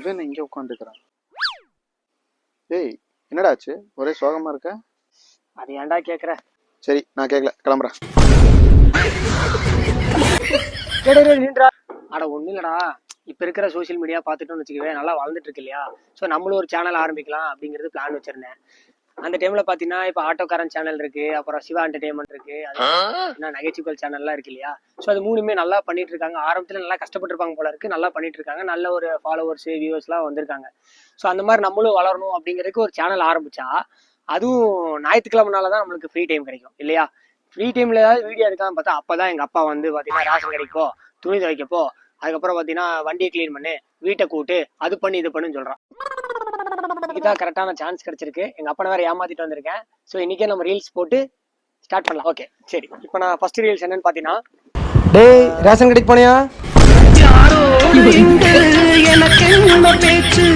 இவன் இங்கே உட்காந்துக்கிறான். ஏய் என்னடா ஆச்சு, ஒரே சோகமா இருக்க? அது ஏன்டா கேக்குற? சரி நான் கேட்கல, கிளம்புறேன். நின்றா. அட ஒண்ணு இல்லடா, இப்ப இருக்கிற சோசியல் மீடியா பாத்துட்டோம்னு வச்சுக்கவே நல்லா வளர்ந்துட்டு இருக்கு இல்லையா? சோ நம்மளும் ஒரு சேனல் ஆரம்பிக்கலாம் அப்படிங்கிறது பிளான் வச்சிருந்தேன். அந்த டைம்ல பாத்தீங்கன்னா இப்ப ஆட்டோக்காரன் சேனல் இருக்கு, அப்புறம் சிவா என்டர்டைன்மெண்ட் இருக்கு, நகைச்சுவல் சேனல்லாம் இருக்கு இல்லையா? சோ அது மூணுமே நல்லா பண்ணிட்டு இருக்காங்க. ஆரம்பத்துல நல்லா கஷ்டப்பட்டு இருப்பாங்க போல இருக்கு, நல்லா பண்ணிட்டு இருக்காங்க. நல்ல ஒரு ஃபாலோவர்ஸ் வியூவர்ஸ் எல்லாம் வந்திருக்காங்க. சோ அந்த மாதிரி நம்மளும் வளரணும் அப்படிங்கிறதுக்கு ஒரு சேனல் ஆரம்பிச்சா, அதுவும் ஞாயிற்றுக்கிழமைனாலதான் நம்மளுக்கு ஃப்ரீ டைம் கிடைக்கும் இல்லையா? ஃப்ரீ டைம்ல ஏதாவது வீடியோ எடுக்காம பார்த்தா அப்பதான் எங்க அப்பா வந்து பாத்தீங்கன்னா ரேஷன் கடைக்கோ, துணி துவைக்கப்போ, அதுக்கப்புறம் பாத்தீங்கன்னா வண்டியை கிளீன் பண்ணு, வீட்டை கூட்டு, அது பண்ணி இது பண்ணுன்னு சொல்றான். இதுதான் கரெக்டான சான்ஸ் கிடைச்சிருக்கு. எங்க அப்பா வேற ஏமாத்திட்டு வந்திருக்கேன். சோ இன்னைக்கே நம்ம ரீல்ஸ் போட்டு ஸ்டார்ட் பண்ணலாம். ஓகே சரி, இப்போ நான் ஃபர்ஸ்ட் ரீல்ஸ் என்னன்னு பாத்தீங்கன்னா, டேய் ரேஷன் கடைக்கு போனியா? யாரோ எனக்கு பேச்சு